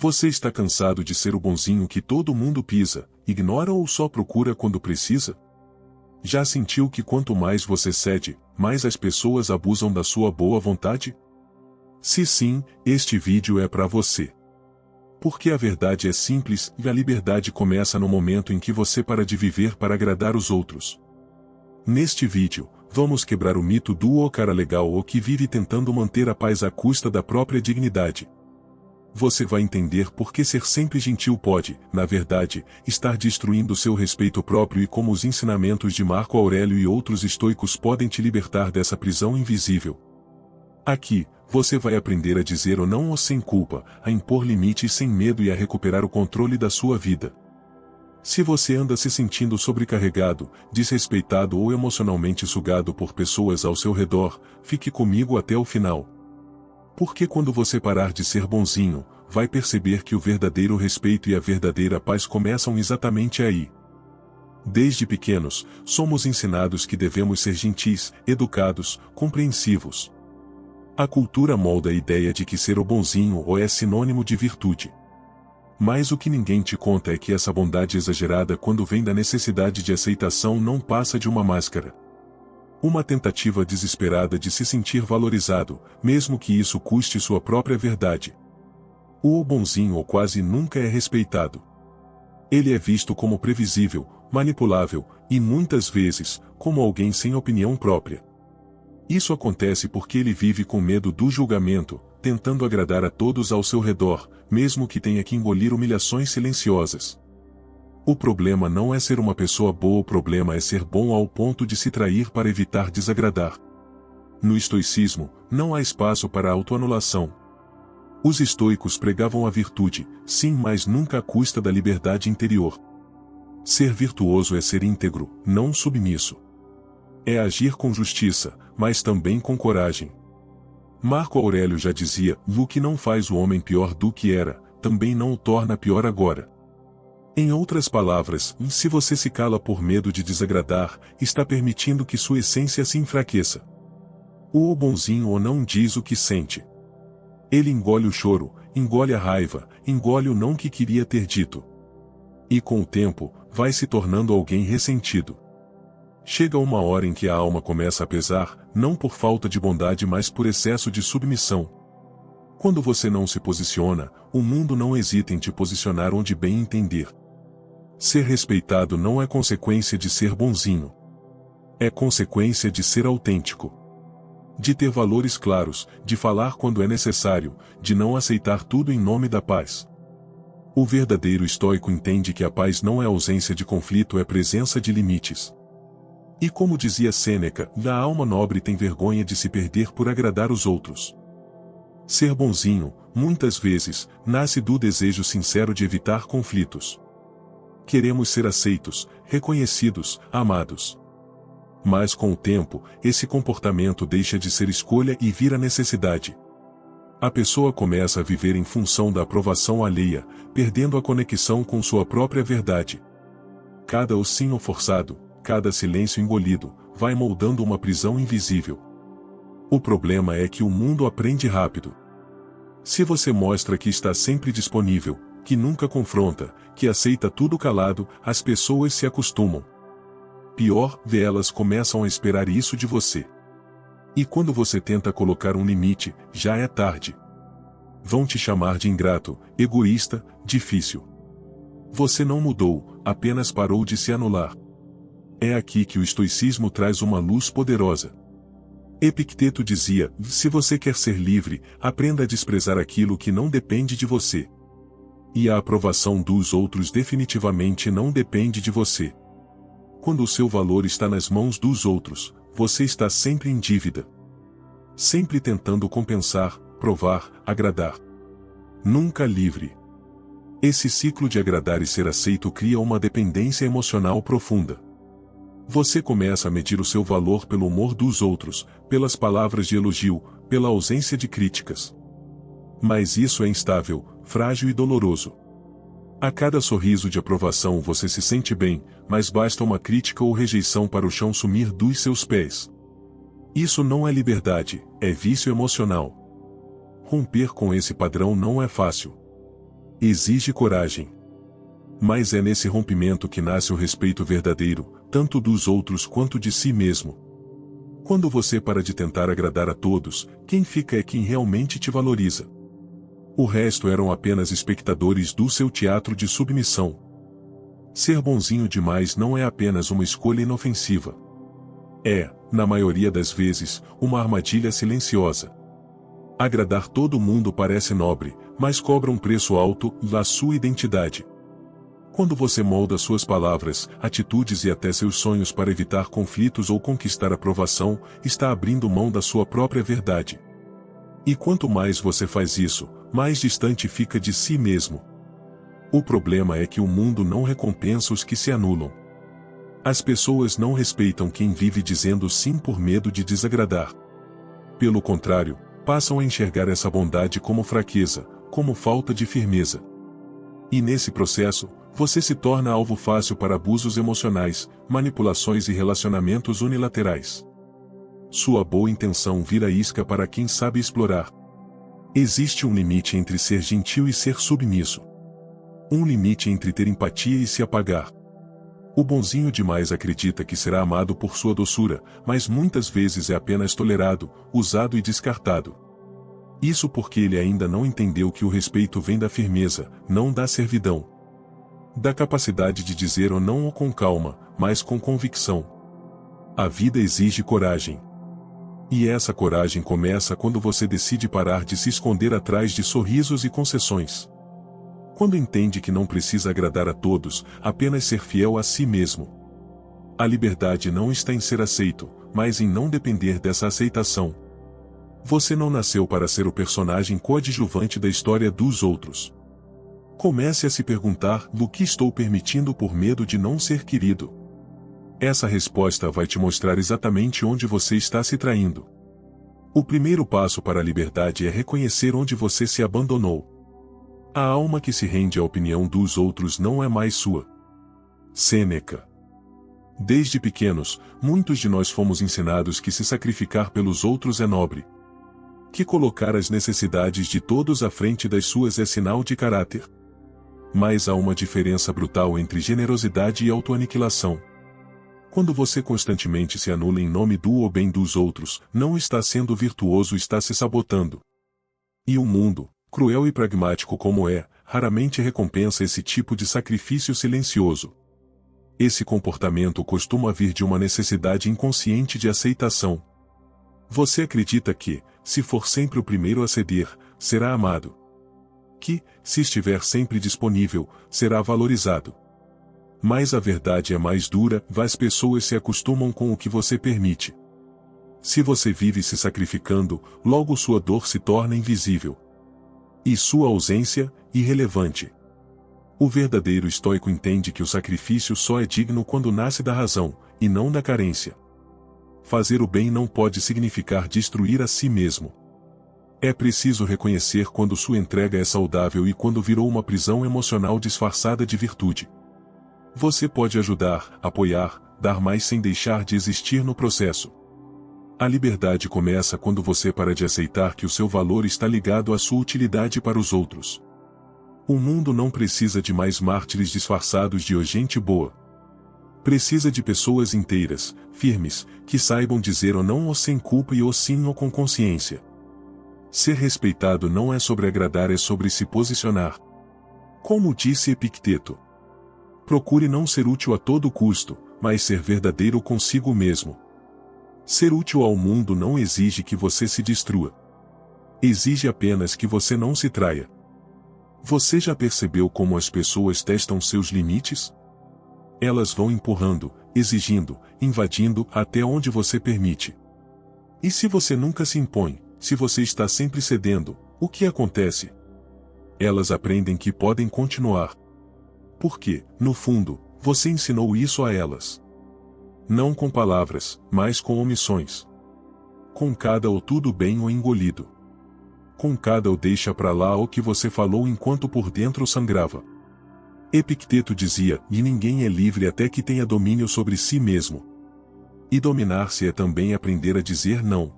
Você está cansado de ser o bonzinho que todo mundo pisa, ignora ou só procura quando precisa? Já sentiu que quanto mais você cede, mais as pessoas abusam da sua boa vontade? Se sim, este vídeo é para você. Porque a verdade é simples e a liberdade começa no momento em que você para de viver para agradar os outros. Neste vídeo, vamos quebrar o mito do "o cara legal" ou que vive tentando manter a paz à custa da própria dignidade. Você vai entender por que ser sempre gentil pode, na verdade, estar destruindo seu respeito próprio e como os ensinamentos de Marco Aurélio e outros estoicos podem te libertar dessa prisão invisível. Aqui, você vai aprender a dizer ou não sem culpa, a impor limites sem medo e a recuperar o controle da sua vida. Se você anda se sentindo sobrecarregado, desrespeitado ou emocionalmente sugado por pessoas ao seu redor, fique comigo até o final. Porque quando você parar de ser bonzinho, vai perceber que o verdadeiro respeito e a verdadeira paz começam exatamente aí. Desde pequenos, somos ensinados que devemos ser gentis, educados, compreensivos. A cultura molda a ideia de que ser o bonzinho ou é sinônimo de virtude. Mas o que ninguém te conta é que essa bondade exagerada quando vem da necessidade de aceitação não passa de uma máscara. Uma tentativa desesperada de se sentir valorizado, mesmo que isso custe sua própria verdade. O bonzinho quase nunca é respeitado. Ele é visto como previsível, manipulável, e muitas vezes, como alguém sem opinião própria. Isso acontece porque ele vive com medo do julgamento, tentando agradar a todos ao seu redor, mesmo que tenha que engolir humilhações silenciosas. O problema não é ser uma pessoa boa, o problema é ser bom ao ponto de se trair para evitar desagradar. No estoicismo, não há espaço para a autoanulação. Os estoicos pregavam a virtude, sim, mas nunca à custa da liberdade interior. Ser virtuoso é ser íntegro, não submisso. É agir com justiça, mas também com coragem. Marco Aurélio já dizia: "O que não faz o homem pior do que era, também não o torna pior agora." Em outras palavras, se você se cala por medo de desagradar, está permitindo que sua essência se enfraqueça. O bonzinho ou não diz o que sente. Ele engole o choro, engole a raiva, engole o não que queria ter dito. E com o tempo, vai se tornando alguém ressentido. Chega uma hora em que a alma começa a pesar, não por falta de bondade mas por excesso de submissão. Quando você não se posiciona, o mundo não hesita em te posicionar onde bem entender. Ser respeitado não é consequência de ser bonzinho. É consequência de ser autêntico. De ter valores claros, de falar quando é necessário, de não aceitar tudo em nome da paz. O verdadeiro estoico entende que a paz não é ausência de conflito, é presença de limites. E como dizia Sêneca, a alma nobre tem vergonha de se perder por agradar os outros. Ser bonzinho, muitas vezes, nasce do desejo sincero de evitar conflitos. Queremos ser aceitos, reconhecidos, amados. Mas com o tempo, esse comportamento deixa de ser escolha e vira necessidade. A pessoa começa a viver em função da aprovação alheia, perdendo a conexão com sua própria verdade. Cada ossinho forçado, cada silêncio engolido, vai moldando uma prisão invisível. O problema é que o mundo aprende rápido. Se você mostra que está sempre disponível, que nunca confronta, que aceita tudo calado, as pessoas se acostumam. Pior, elas começam a esperar isso de você. E quando você tenta colocar um limite, já é tarde. Vão te chamar de ingrato, egoísta, difícil. Você não mudou, apenas parou de se anular. É aqui que o estoicismo traz uma luz poderosa. Epicteto dizia: "Se você quer ser livre, aprenda a desprezar aquilo que não depende de você." E a aprovação dos outros definitivamente não depende de você. Quando o seu valor está nas mãos dos outros, você está sempre em dívida. Sempre tentando compensar, provar, agradar. Nunca livre. Esse ciclo de agradar e ser aceito cria uma dependência emocional profunda. Você começa a medir o seu valor pelo humor dos outros, pelas palavras de elogio, pela ausência de críticas. Mas isso é instável, frágil e doloroso. A cada sorriso de aprovação você se sente bem, mas basta uma crítica ou rejeição para o chão sumir dos seus pés. Isso não é liberdade, é vício emocional. Romper com esse padrão não é fácil. Exige coragem. Mas é nesse rompimento que nasce o respeito verdadeiro, tanto dos outros quanto de si mesmo. Quando você para de tentar agradar a todos, quem fica é quem realmente te valoriza. O resto eram apenas espectadores do seu teatro de submissão. Ser bonzinho demais não é apenas uma escolha inofensiva. É, na maioria das vezes, uma armadilha silenciosa. Agradar todo mundo parece nobre, mas cobra um preço alto da sua identidade. Quando você molda suas palavras, atitudes e até seus sonhos para evitar conflitos ou conquistar aprovação, está abrindo mão da sua própria verdade. E quanto mais você faz isso, mais distante fica de si mesmo. O problema é que o mundo não recompensa os que se anulam. As pessoas não respeitam quem vive dizendo sim por medo de desagradar. Pelo contrário, passam a enxergar essa bondade como fraqueza, como falta de firmeza. E nesse processo, você se torna alvo fácil para abusos emocionais, manipulações e relacionamentos unilaterais. Sua boa intenção vira isca para quem sabe explorar. Existe um limite entre ser gentil e ser submisso. Um limite entre ter empatia e se apagar. O bonzinho demais acredita que será amado por sua doçura, mas muitas vezes é apenas tolerado, usado e descartado. Isso porque ele ainda não entendeu que o respeito vem da firmeza, não da servidão. Da capacidade de dizer ou não com calma, mas com convicção. A vida exige coragem. E essa coragem começa quando você decide parar de se esconder atrás de sorrisos e concessões. Quando entende que não precisa agradar a todos, apenas ser fiel a si mesmo. A liberdade não está em ser aceito, mas em não depender dessa aceitação. Você não nasceu para ser o personagem coadjuvante da história dos outros. Comece a se perguntar: o que estou permitindo por medo de não ser querido? Essa resposta vai te mostrar exatamente onde você está se traindo. O primeiro passo para a liberdade é reconhecer onde você se abandonou. A alma que se rende à opinião dos outros não é mais sua. Sêneca. Desde pequenos, muitos de nós fomos ensinados que se sacrificar pelos outros é nobre. Que colocar as necessidades de todos à frente das suas é sinal de caráter. Mas há uma diferença brutal entre generosidade e autoaniquilação. Quando você constantemente se anula em nome do ou bem dos outros, não está sendo virtuoso, está se sabotando. E o mundo, cruel e pragmático como é, raramente recompensa esse tipo de sacrifício silencioso. Esse comportamento costuma vir de uma necessidade inconsciente de aceitação. Você acredita que, se for sempre o primeiro a ceder, será amado. Que, se estiver sempre disponível, será valorizado. Mas a verdade é mais dura: as pessoas se acostumam com o que você permite. Se você vive se sacrificando, logo sua dor se torna invisível. E sua ausência, irrelevante. O verdadeiro estoico entende que o sacrifício só é digno quando nasce da razão, e não da carência. Fazer o bem não pode significar destruir a si mesmo. É preciso reconhecer quando sua entrega é saudável e quando virou uma prisão emocional disfarçada de virtude. Você pode ajudar, apoiar, dar mais sem deixar de existir no processo. A liberdade começa quando você para de aceitar que o seu valor está ligado à sua utilidade para os outros. O mundo não precisa de mais mártires disfarçados de gente boa. Precisa de pessoas inteiras, firmes, que saibam dizer ou não ou sem culpa e ou sim ou com consciência. Ser respeitado não é sobre agradar, é sobre se posicionar. Como disse Epicteto: procure não ser útil a todo custo, mas ser verdadeiro consigo mesmo. Ser útil ao mundo não exige que você se destrua. Exige apenas que você não se traia. Você já percebeu como as pessoas testam seus limites? Elas vão empurrando, exigindo, invadindo até onde você permite. E se você nunca se impõe, se você está sempre cedendo, o que acontece? Elas aprendem que podem continuar. Porque, no fundo, você ensinou isso a elas. Não com palavras, mas com omissões. Com cada ou tudo bem ou engolido. Com cada ou deixa pra lá o que você falou enquanto por dentro sangrava. Epicteto dizia: e ninguém é livre até que tenha domínio sobre si mesmo. E dominar-se é também aprender a dizer não.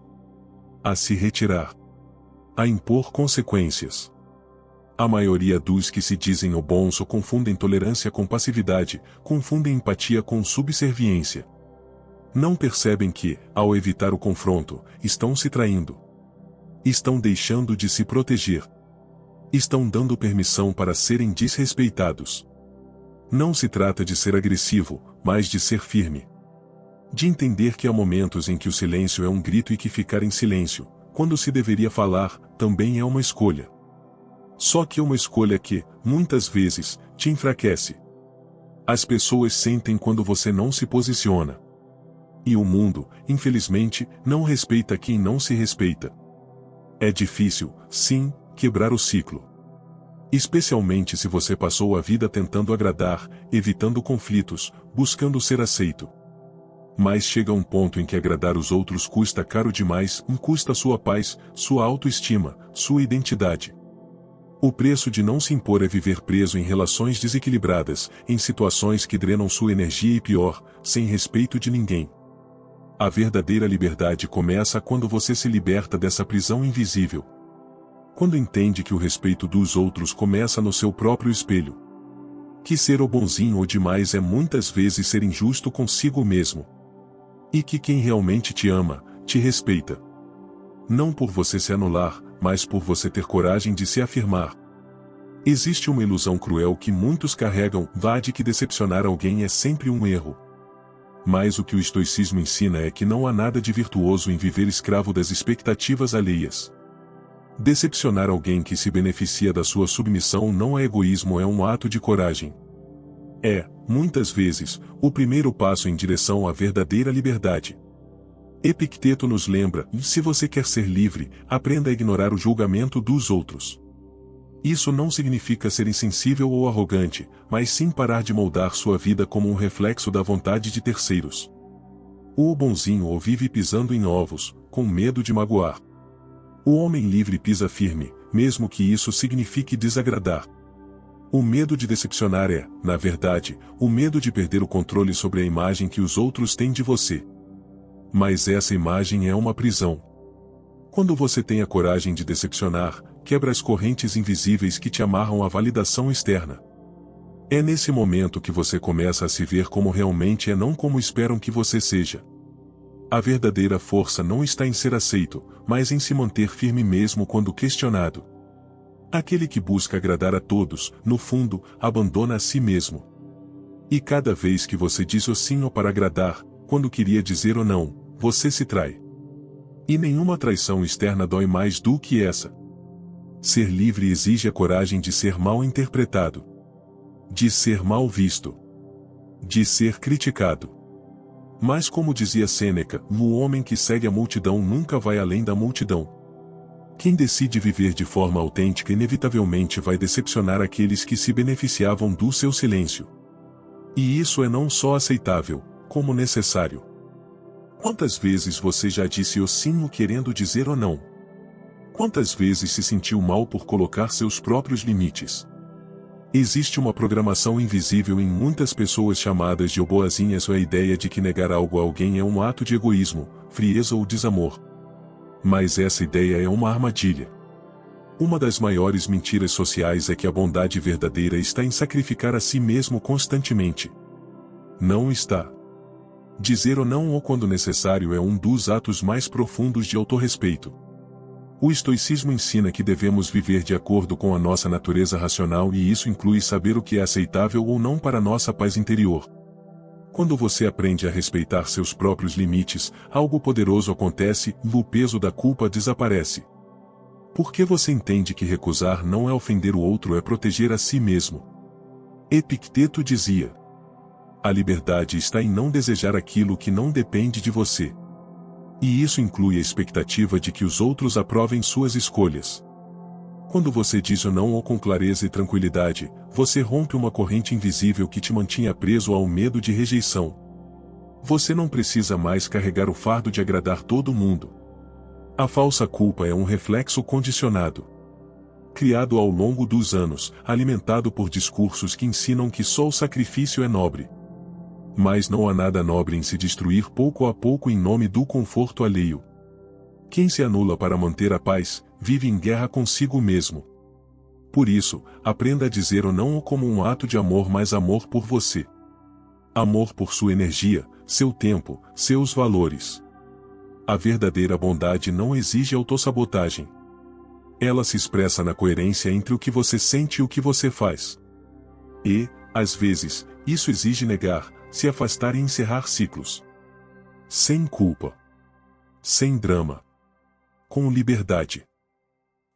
A se retirar. A impor consequências. A maioria dos que se dizem o bons confundem tolerância com passividade, confundem empatia com subserviência. Não percebem que, ao evitar o confronto, estão se traindo. Estão deixando de se proteger. Estão dando permissão para serem desrespeitados. Não se trata de ser agressivo, mas de ser firme. De entender que há momentos em que o silêncio é um grito e que ficar em silêncio, quando se deveria falar, também é uma escolha. Só que é uma escolha que, muitas vezes, te enfraquece. As pessoas sentem quando você não se posiciona. E o mundo, infelizmente, não respeita quem não se respeita. É difícil, sim, quebrar o ciclo. Especialmente se você passou a vida tentando agradar, evitando conflitos, buscando ser aceito. Mas chega um ponto em que agradar os outros custa caro demais, custa sua paz, sua autoestima, sua identidade. O preço de não se impor é viver preso em relações desequilibradas, em situações que drenam sua energia e pior, sem respeito de ninguém. A verdadeira liberdade começa quando você se liberta dessa prisão invisível. Quando entende que o respeito dos outros começa no seu próprio espelho. Que ser o bonzinho ou demais é muitas vezes ser injusto consigo mesmo. E que quem realmente te ama, te respeita. Não por você se anular, mas por você ter coragem de se afirmar. Existe uma ilusão cruel que muitos carregam, de que decepcionar alguém é sempre um erro. Mas o que o estoicismo ensina é que não há nada de virtuoso em viver escravo das expectativas alheias. Decepcionar alguém que se beneficia da sua submissão não é egoísmo, é um ato de coragem. É, muitas vezes, o primeiro passo em direção à verdadeira liberdade. Epicteto nos lembra, se você quer ser livre, aprenda a ignorar o julgamento dos outros. Isso não significa ser insensível ou arrogante, mas sim parar de moldar sua vida como um reflexo da vontade de terceiros. O bonzinho ou vive pisando em ovos, com medo de magoar. O homem livre pisa firme, mesmo que isso signifique desagradar. O medo de decepcionar é, na verdade, o medo de perder o controle sobre a imagem que os outros têm de você. Mas essa imagem é uma prisão. Quando você tem a coragem de decepcionar, quebra as correntes invisíveis que te amarram à validação externa. É nesse momento que você começa a se ver como realmente é, não como esperam que você seja. A verdadeira força não está em ser aceito, mas em se manter firme mesmo quando questionado. Aquele que busca agradar a todos, no fundo, abandona a si mesmo. E cada vez que você diz o sim ou para agradar, quando queria dizer o não, você se trai. E nenhuma traição externa dói mais do que essa. Ser livre exige a coragem de ser mal interpretado. De ser mal visto. De ser criticado. Mas como dizia Sêneca, o homem que segue a multidão nunca vai além da multidão. Quem decide viver de forma autêntica inevitavelmente vai decepcionar aqueles que se beneficiavam do seu silêncio. E isso é não só aceitável, como necessário. Quantas vezes você já disse o sim querendo dizer o não? Quantas vezes se sentiu mal por colocar seus próprios limites? Existe uma programação invisível em muitas pessoas chamadas de boazinhas, ou a ideia de que negar algo a alguém é um ato de egoísmo, frieza ou desamor. Mas essa ideia é uma armadilha. Uma das maiores mentiras sociais é que a bondade verdadeira está em sacrificar a si mesmo constantemente. Não está. Dizer o não ou quando necessário é um dos atos mais profundos de autorrespeito. O estoicismo ensina que devemos viver de acordo com a nossa natureza racional, e isso inclui saber o que é aceitável ou não para nossa paz interior. Quando você aprende a respeitar seus próprios limites, algo poderoso acontece, o peso da culpa desaparece. Porque você entende que recusar não é ofender o outro, é proteger a si mesmo. Epicteto dizia: a liberdade está em não desejar aquilo que não depende de você. E isso inclui a expectativa de que os outros aprovem suas escolhas. Quando você diz o não com clareza e tranquilidade, você rompe uma corrente invisível que te mantinha preso ao medo de rejeição. Você não precisa mais carregar o fardo de agradar todo mundo. A falsa culpa é um reflexo condicionado. Criado ao longo dos anos, alimentado por discursos que ensinam que só o sacrifício é nobre. Mas não há nada nobre em se destruir pouco a pouco em nome do conforto alheio. Quem se anula para manter a paz, vive em guerra consigo mesmo. Por isso, aprenda a dizer o não como um ato de amor, mas amor por você. Amor por sua energia, seu tempo, seus valores. A verdadeira bondade não exige autossabotagem. Ela se expressa na coerência entre o que você sente e o que você faz. E, às vezes, isso exige negar, se afastar e encerrar ciclos. Sem culpa. Sem drama. Com liberdade.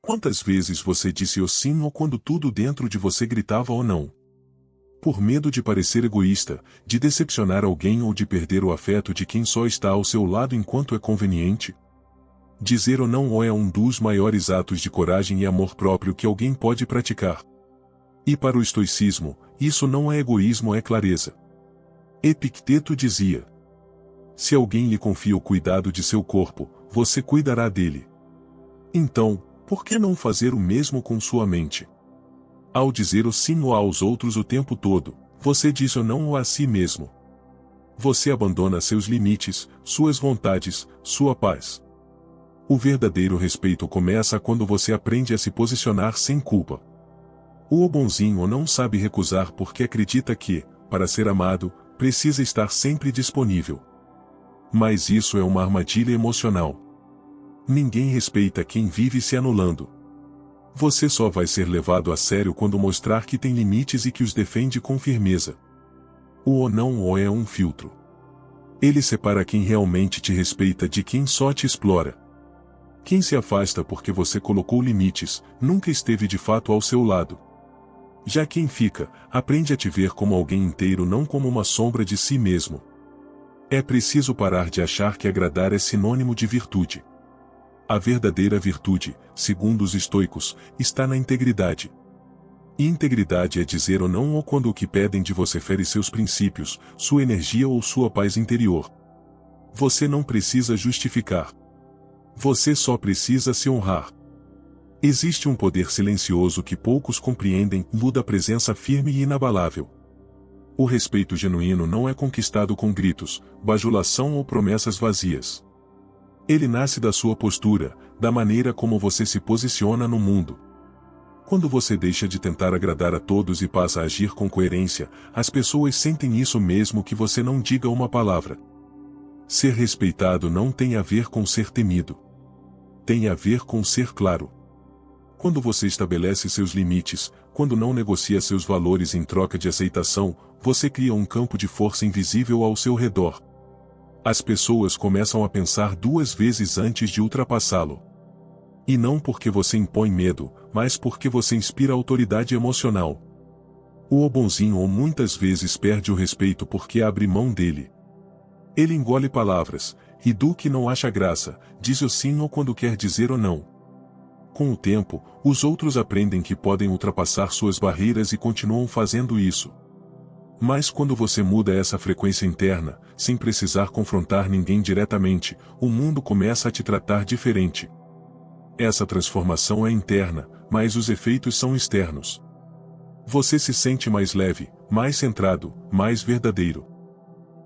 Quantas vezes você disse o sim ou quando tudo dentro de você gritava o não? Por medo de parecer egoísta, de decepcionar alguém ou de perder o afeto de quem só está ao seu lado enquanto é conveniente? Dizer o não é um dos maiores atos de coragem e amor próprio que alguém pode praticar. E para o estoicismo, isso não é egoísmo, é clareza. Epicteto dizia: se alguém lhe confia o cuidado de seu corpo, você cuidará dele. Então, por que não fazer o mesmo com sua mente? Ao dizer o sim ou aos outros o tempo todo, você diz o não a si mesmo. Você abandona seus limites, suas vontades, sua paz. O verdadeiro respeito começa quando você aprende a se posicionar sem culpa. O bonzinho não sabe recusar porque acredita que, para ser amado, precisa estar sempre disponível. Mas isso é uma armadilha emocional. Ninguém respeita quem vive se anulando. Você só vai ser levado a sério quando mostrar que tem limites e que os defende com firmeza. O não é um filtro. Ele separa quem realmente te respeita de quem só te explora. Quem se afasta porque você colocou limites, nunca esteve de fato ao seu lado. Já quem fica, aprende a te ver como alguém inteiro, não como uma sombra de si mesmo. É preciso parar de achar que agradar é sinônimo de virtude. A verdadeira virtude, segundo os estoicos, está na integridade. E integridade é dizer o não ou quando o que pedem de você fere seus princípios, sua energia ou sua paz interior. Você não precisa justificar. Você só precisa se honrar. Existe um poder silencioso que poucos compreendem, o da presença firme e inabalável. O respeito genuíno não é conquistado com gritos, bajulação ou promessas vazias. Ele nasce da sua postura, da maneira como você se posiciona no mundo. Quando você deixa de tentar agradar a todos e passa a agir com coerência, as pessoas sentem isso mesmo que você não diga uma palavra. Ser respeitado não tem a ver com ser temido. Tem a ver com ser claro. Quando você estabelece seus limites, quando não negocia seus valores em troca de aceitação, você cria um campo de força invisível ao seu redor. As pessoas começam a pensar duas vezes antes de ultrapassá-lo. E não porque você impõe medo, mas porque você inspira autoridade emocional. O bonzinho muitas vezes perde o respeito porque abre mão dele. Ele engole palavras, e do que não acha graça, diz o sim ou quando quer dizer o não. Com o tempo, os outros aprendem que podem ultrapassar suas barreiras e continuam fazendo isso. Mas quando você muda essa frequência interna, sem precisar confrontar ninguém diretamente, o mundo começa a te tratar diferente. Essa transformação é interna, mas os efeitos são externos. Você se sente mais leve, mais centrado, mais verdadeiro.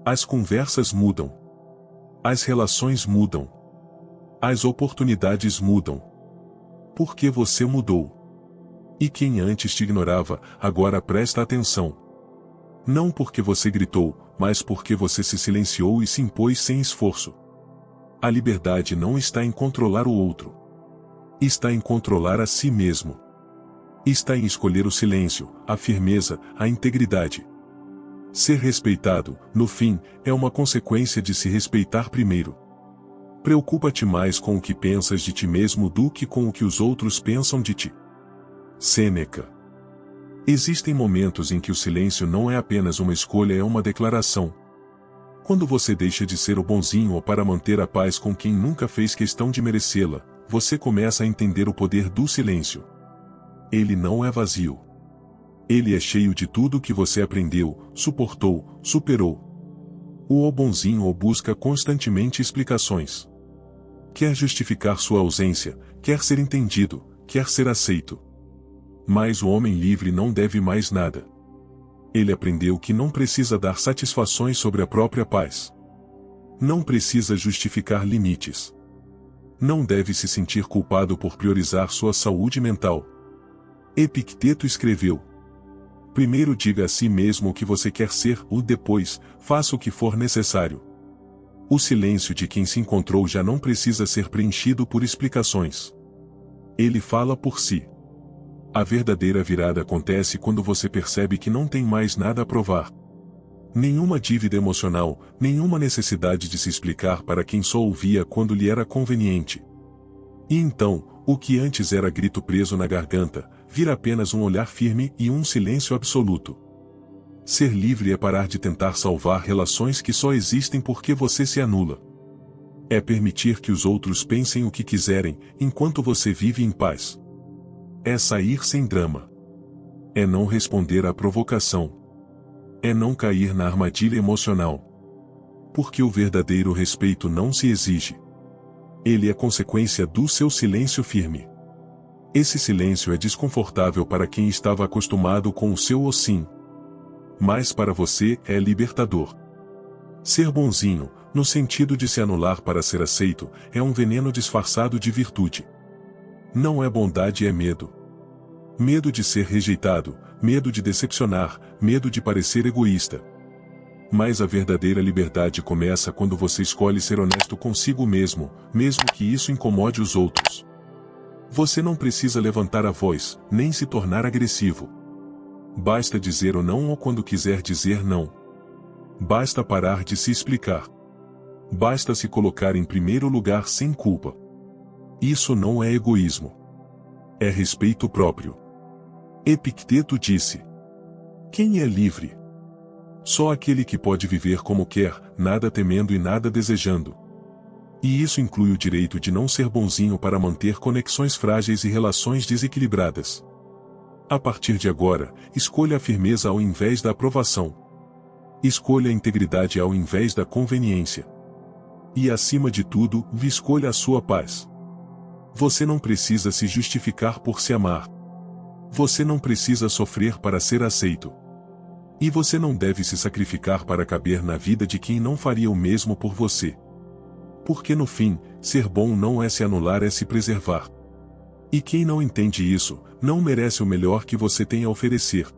As conversas mudam. As relações mudam. As oportunidades mudam. Porque você mudou. E quem antes te ignorava, agora presta atenção. Não porque você gritou, mas porque você se silenciou e se impôs sem esforço. A liberdade não está em controlar o outro. Está em controlar a si mesmo. Está em escolher o silêncio, a firmeza, a integridade. Ser respeitado, no fim, é uma consequência de se respeitar primeiro. Preocupa-te mais com o que pensas de ti mesmo do que com o que os outros pensam de ti. Sêneca. Existem momentos em que o silêncio não é apenas uma escolha, é uma declaração. Quando você deixa de ser o bonzinho ou para manter a paz com quem nunca fez questão de merecê-la, você começa a entender o poder do silêncio. Ele não é vazio. Ele é cheio de tudo que você aprendeu, suportou, superou. O bonzinho busca constantemente explicações. Quer justificar sua ausência, quer ser entendido, quer ser aceito. Mas o homem livre não deve mais nada. Ele aprendeu que não precisa dar satisfações sobre a própria paz. Não precisa justificar limites. Não deve se sentir culpado por priorizar sua saúde mental. Epicteto escreveu: primeiro diga a si mesmo o que você quer ser, e depois, faça o que for necessário. O silêncio de quem se encontrou já não precisa ser preenchido por explicações. Ele fala por si. A verdadeira virada acontece quando você percebe que não tem mais nada a provar. Nenhuma dívida emocional, nenhuma necessidade de se explicar para quem só ouvia quando lhe era conveniente. E então, o que antes era grito preso na garganta, vira apenas um olhar firme e um silêncio absoluto. Ser livre é parar de tentar salvar relações que só existem porque você se anula. É permitir que os outros pensem o que quiserem, enquanto você vive em paz. É sair sem drama. É não responder à provocação. É não cair na armadilha emocional. Porque o verdadeiro respeito não se exige. Ele é consequência do seu silêncio firme. Esse silêncio é desconfortável para quem estava acostumado com o seu sim. Mas para você é libertador. Ser bonzinho, no sentido de se anular para ser aceito, é um veneno disfarçado de virtude. Não é bondade, é medo. Medo de ser rejeitado, medo de decepcionar, medo de parecer egoísta. Mas a verdadeira liberdade começa quando você escolhe ser honesto consigo mesmo, mesmo que isso incomode os outros. Você não precisa levantar a voz, nem se tornar agressivo. Basta dizer o não ou quando quiser dizer não. Basta parar de se explicar. Basta se colocar em primeiro lugar sem culpa. Isso não é egoísmo. É respeito próprio. Epicteto disse: quem é livre? Só aquele que pode viver como quer, nada temendo e nada desejando. E isso inclui o direito de não ser bonzinho para manter conexões frágeis e relações desequilibradas. A partir de agora, escolha a firmeza ao invés da aprovação. Escolha a integridade ao invés da conveniência. E acima de tudo, escolha a sua paz. Você não precisa se justificar por se amar. Você não precisa sofrer para ser aceito. E você não deve se sacrificar para caber na vida de quem não faria o mesmo por você. Porque no fim, ser bom não é se anular, é se preservar. E quem não entende isso, não merece o melhor que você tem a oferecer.